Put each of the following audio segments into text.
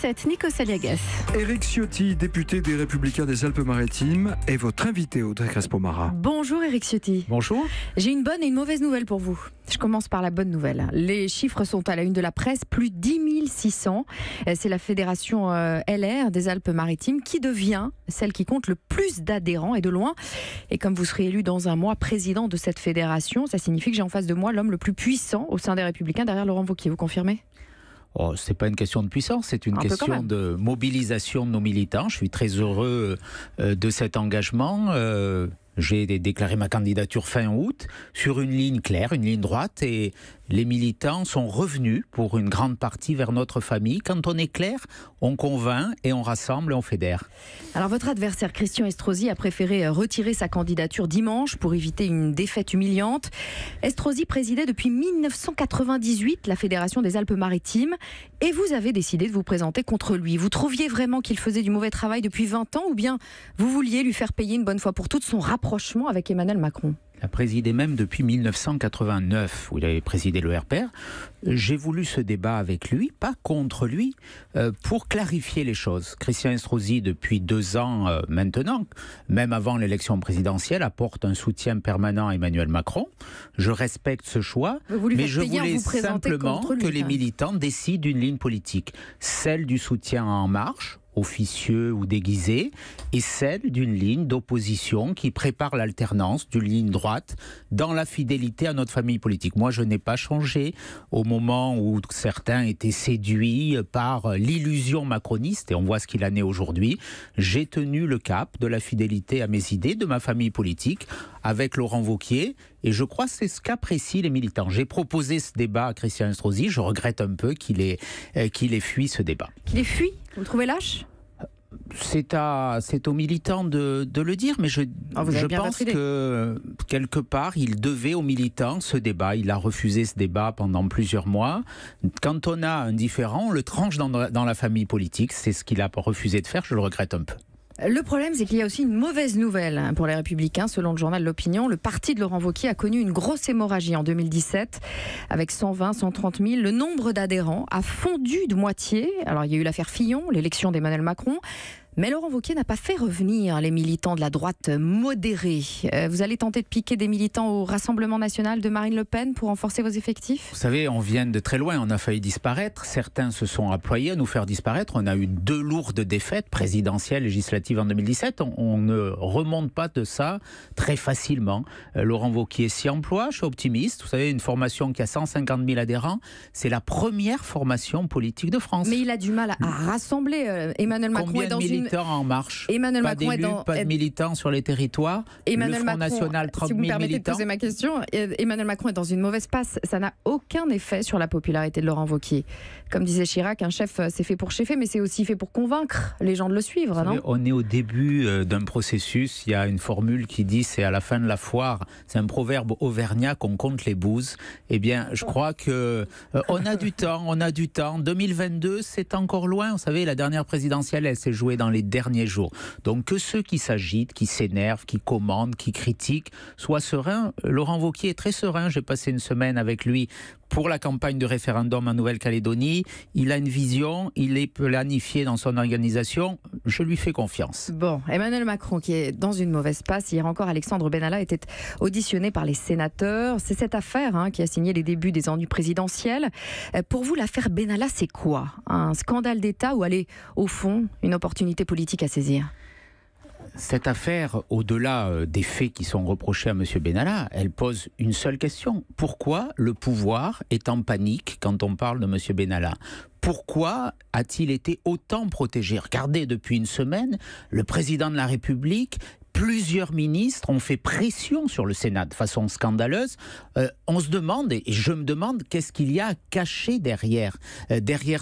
7, Nikos Aliagas. Éric Ciotti, député des Républicains des Alpes-Maritimes, est votre invité, Audrey Crespo-Mara. Bonjour Éric Ciotti. Bonjour. J'ai une bonne et une mauvaise nouvelle pour vous. Je commence par la bonne nouvelle. Les chiffres sont à la une de la presse, plus 10 600. C'est la fédération LR des Alpes-Maritimes qui devient celle qui compte le plus d'adhérents et de loin. Et comme vous serez élu dans un mois président de cette fédération, ça signifie que j'ai en face de moi l'homme le plus puissant au sein des Républicains derrière Laurent Wauquiez. Vous confirmez ? Oh, c'est pas une question de puissance, c'est une question de mobilisation de nos militants. Je suis très heureux de cet engagement. J'ai déclaré ma candidature fin août sur une ligne claire, une ligne droite, et les militants sont revenus pour une grande partie vers notre famille. Quand on est clair, on convainc et on rassemble et on fédère. Alors votre adversaire Christian Estrosi a préféré retirer sa candidature dimanche pour éviter une défaite humiliante. Estrosi présidait depuis 1998 la Fédération des Alpes-Maritimes et vous avez décidé de vous présenter contre lui. Vous trouviez vraiment qu'il faisait du mauvais travail depuis 20 ans ou bien vous vouliez lui faire payer une bonne fois pour toutes son rapprochement avec Emmanuel Macron ? Il a présidé même depuis 1989, où il avait présidé le RPR. J'ai voulu ce débat avec lui, pas contre lui, pour clarifier les choses. Christian Estrosi, depuis 2 ans maintenant, même avant l'élection présidentielle, apporte un soutien permanent à Emmanuel Macron. Je respecte ce choix, mais je voulais simplement que les militants décident d'une ligne politique, celle du soutien à En Marche, officieux ou déguisé, et celle d'une ligne d'opposition qui prépare l'alternance d'une ligne droite dans la fidélité à notre famille politique. Moi, je n'ai pas changé au moment où certains étaient séduits par l'illusion macroniste, et on voit ce qu'il en est aujourd'hui. J'ai tenu le cap de la fidélité à mes idées, de ma famille politique, avec Laurent Wauquiez, et je crois que c'est ce qu'apprécient les militants. J'ai proposé ce débat à Christian Estrosi, je regrette un peu qu'il ait fui ce débat. Qu'il ait fui ? Vous le trouvez lâche ? C'est aux militants de le dire, mais je pense que quelque part, il devait aux militants ce débat. Il a refusé ce débat pendant plusieurs mois. Quand on a un différend, on le tranche dans la famille politique. C'est ce qu'il a refusé de faire, je le regrette un peu. Le problème, c'est qu'il y a aussi une mauvaise nouvelle pour les Républicains. Selon le journal L'Opinion, le parti de Laurent Wauquiez a connu une grosse hémorragie en 2017. Avec 120, 130 000, le nombre d'adhérents a fondu de moitié. Alors, il y a eu l'affaire Fillon, l'élection d'Emmanuel Macron. Mais Laurent Wauquiez n'a pas fait revenir les militants de la droite modérée. Vous allez tenter de piquer des militants au Rassemblement national de Marine Le Pen pour renforcer vos effectifs ? Vous savez, on vient de très loin, on a failli disparaître. Certains se sont employés à nous faire disparaître. On a eu 2 lourdes défaites présidentielles, législatives en 2017. On ne remonte pas de ça très facilement. Laurent Wauquiez s'y emploie, je suis optimiste. Vous savez, une formation qui a 150 000 adhérents, c'est la première formation politique de France. Mais il a du mal à rassembler. Emmanuel Macron est dans une... En marche, Emmanuel pas Macron d'élus, pas de militants sur les territoires. Emmanuel le Front Macron, National, 30 000 militants. si vous me permettez de poser ma question, Emmanuel Macron est dans une mauvaise passe. Ça n'a aucun effet sur la popularité de Laurent Wauquiez. Comme disait Chirac, un chef, c'est fait pour cheffer, mais c'est aussi fait pour convaincre les gens de le suivre, non ? On est au début d'un processus. Il y a une formule qui dit c'est à la fin de la foire. C'est un proverbe auvergnat qu'on compte les bouses. Eh bien, je crois que on a du temps. 2022, c'est encore loin. Vous savez, la dernière présidentielle, elle s'est jouée dans les derniers jours. Donc que ceux qui s'agitent, qui s'énervent, qui commandent, qui critiquent, soient sereins. Laurent Wauquiez est très serein. J'ai passé une semaine avec lui pour la campagne de référendum en Nouvelle-Calédonie. Il a une vision, il est planifié dans son organisation. Je lui fais confiance. Bon, Emmanuel Macron qui est dans une mauvaise passe. Hier encore, Alexandre Benalla était auditionné par les sénateurs. C'est cette affaire qui a signé les débuts des ennuis présidentiels. Pour vous, l'affaire Benalla, c'est quoi ? Un scandale d'État ou aller, au fond, une opportunité politique à saisir ? Cette affaire, au-delà des faits qui sont reprochés à M. Benalla, elle pose une seule question. Pourquoi le pouvoir est en panique quand on parle de M. Benalla ? Pourquoi a-t-il été autant protégé ? Regardez, depuis une semaine, le président de la République, plusieurs ministres ont fait pression sur le Sénat de façon scandaleuse. On se demande, et je me demande, qu'est-ce qu'il y a à cacher derrière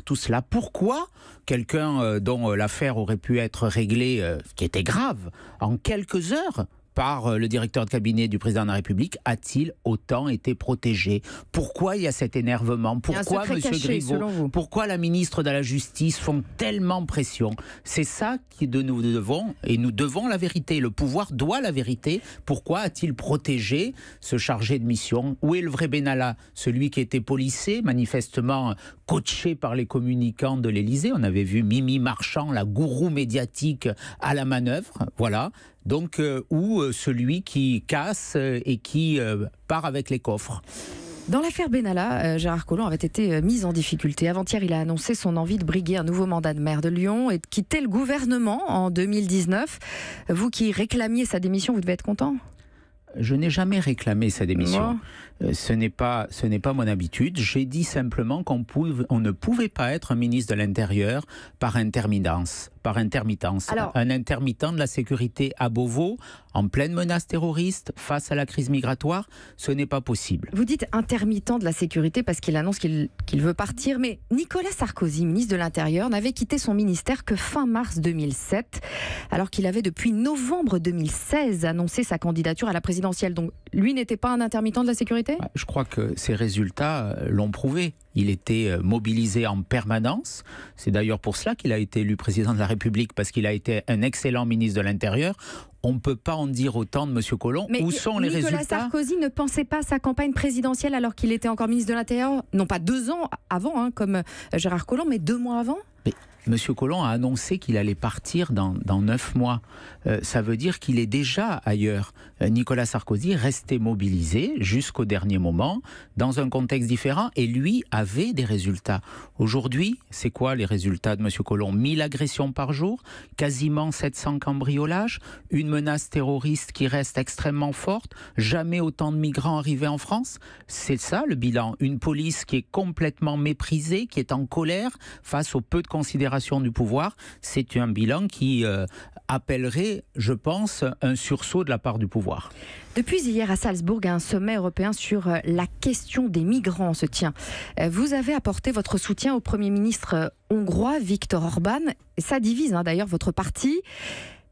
tout cela ? Pourquoi quelqu'un dont l'affaire aurait pu être réglée, qui était grave, en quelques heures, par le directeur de cabinet du président de la République, a-t-il autant été protégé? Pourquoi il y a cet énervement? Pourquoi M. Griveaux, pourquoi la ministre de la Justice font tellement pression? C'est ça que nous devons, et nous devons la vérité. Le pouvoir doit la vérité. Pourquoi a-t-il protégé ce chargé de mission? Où est le vrai Benalla? Celui qui était policé, manifestement coaché par les communicants de l'Élysée. On avait vu Mimi Marchand, la gourou médiatique, à la manœuvre. Voilà. Donc, ou celui qui casse et qui part avec les coffres. Dans l'affaire Benalla, Gérard Collomb avait été mis en difficulté. Avant-hier, il a annoncé son envie de briguer un nouveau mandat de maire de Lyon et de quitter le gouvernement en 2019. Vous qui réclamiez sa démission, vous devez être content? Je n'ai jamais réclamé sa démission. Ce n'est pas mon habitude. J'ai dit simplement qu'on ne pouvait pas être un ministre de l'Intérieur par intermittence. Alors, un intermittent de la sécurité à Beauvau, en pleine menace terroriste, face à la crise migratoire, ce n'est pas possible. Vous dites intermittent de la sécurité parce qu'il annonce qu'il veut partir, mais Nicolas Sarkozy, ministre de l'Intérieur, n'avait quitté son ministère que fin mars 2007, alors qu'il avait depuis novembre 2016 annoncé sa candidature à la présidentielle. Donc lui n'était pas un intermittent de la sécurité? Je crois que ses résultats l'ont prouvé. Il était mobilisé en permanence. C'est d'ailleurs pour cela qu'il a été élu président de la République, parce qu'il a été un excellent ministre de l'Intérieur. On ne peut pas en dire autant de M. Collomb. Mais où sont les résultats? Nicolas Sarkozy ne pensait pas à sa campagne présidentielle alors qu'il était encore ministre de l'Intérieur, non pas 2 ans avant, comme Gérard Collomb, mais 2 mois avant? Mais M. Collomb a annoncé qu'il allait partir dans 9 mois. Ça veut dire qu'il est déjà ailleurs. Nicolas Sarkozy restait mobilisé jusqu'au dernier moment, dans un contexte différent, et lui avait des résultats. Aujourd'hui, c'est quoi les résultats de M. Collomb? 1000 agressions par jour, quasiment 700 cambriolages, une menace terroriste qui reste extrêmement forte, jamais autant de migrants arrivés en France. C'est ça le bilan. Une police qui est complètement méprisée, qui est en colère face au peu de considération du pouvoir. C'est un bilan qui appellerait, je pense, un sursaut de la part du pouvoir. Depuis hier à Salzbourg, un sommet européen sur la question des migrants se tient. Vous avez apporté votre soutien au Premier ministre hongrois Viktor Orban. Ça divise d'ailleurs votre parti.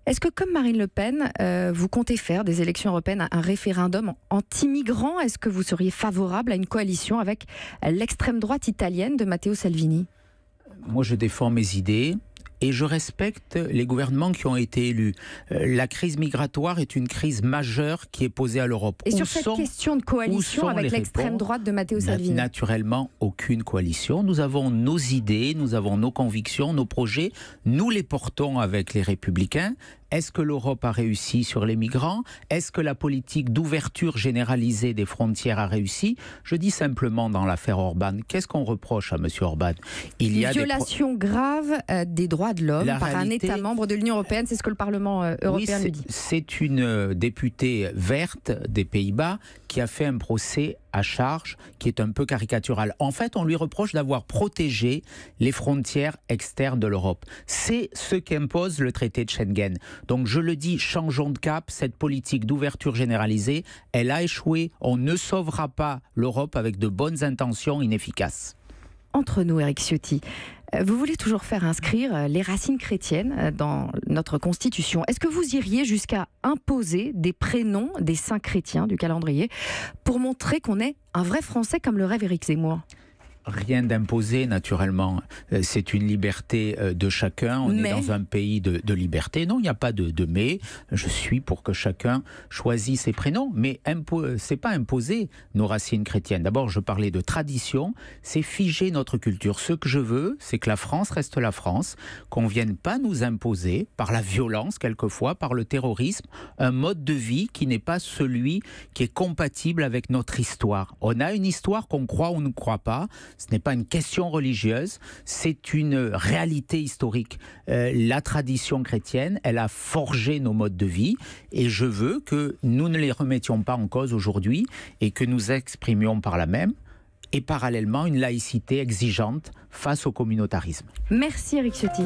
Est-ce que, comme Marine Le Pen, vous comptez faire des élections européennes un référendum anti-migrant? Est-ce que vous seriez favorable à une coalition avec l'extrême droite italienne de Matteo Salvini? Moi, je défends mes idées. Et je respecte les gouvernements qui ont été élus. La crise migratoire est une crise majeure qui est posée à l'Europe. Et sur cette question de coalition avec l'extrême droite de Matteo Salvini? Naturellement, aucune coalition. Nous avons nos idées, nous avons nos convictions, nos projets. Nous les portons avec les Républicains. Est-ce que l'Europe a réussi sur les migrants? Est-ce que la politique d'ouverture généralisée des frontières a réussi? Je dis simplement dans l'affaire Orban, qu'est-ce qu'on reproche à M. Orban? Il y a des violations graves des droits de l'homme par un État membre de l'Union européenne, c'est ce que le Parlement européen lui dit. C'est une députée verte des Pays-Bas qui a fait un procès à charge qui est un peu caricatural. En fait, on lui reproche d'avoir protégé les frontières externes de l'Europe. C'est ce qu'impose le traité de Schengen. Donc je le dis, changeons de cap. Cette politique d'ouverture généralisée, elle a échoué. On ne sauvera pas l'Europe avec de bonnes intentions inefficaces. Entre nous, Éric Ciotti, vous voulez toujours faire inscrire les racines chrétiennes dans notre Constitution. Est-ce que vous iriez jusqu'à imposer des prénoms des saints chrétiens du calendrier pour montrer qu'on est un vrai Français comme le rêve Éric Zemmour? Rien d'imposé, naturellement. C'est une liberté de chacun. On est dans un pays de liberté. Non, il n'y a pas de mais. Je suis pour que chacun choisisse ses prénoms. Mais c'est pas imposer nos racines chrétiennes. D'abord, je parlais de tradition. C'est figer notre culture. Ce que je veux, c'est que la France reste la France. Qu'on ne vienne pas nous imposer, par la violence quelquefois, par le terrorisme, un mode de vie qui n'est pas celui qui est compatible avec notre histoire. On a une histoire qu'on croit ou ne croit pas. Ce n'est pas une question religieuse, c'est une réalité historique. La tradition chrétienne, elle a forgé nos modes de vie et je veux que nous ne les remettions pas en cause aujourd'hui et que nous exprimions par là même et parallèlement une laïcité exigeante face au communautarisme. Merci Éric Ciotti.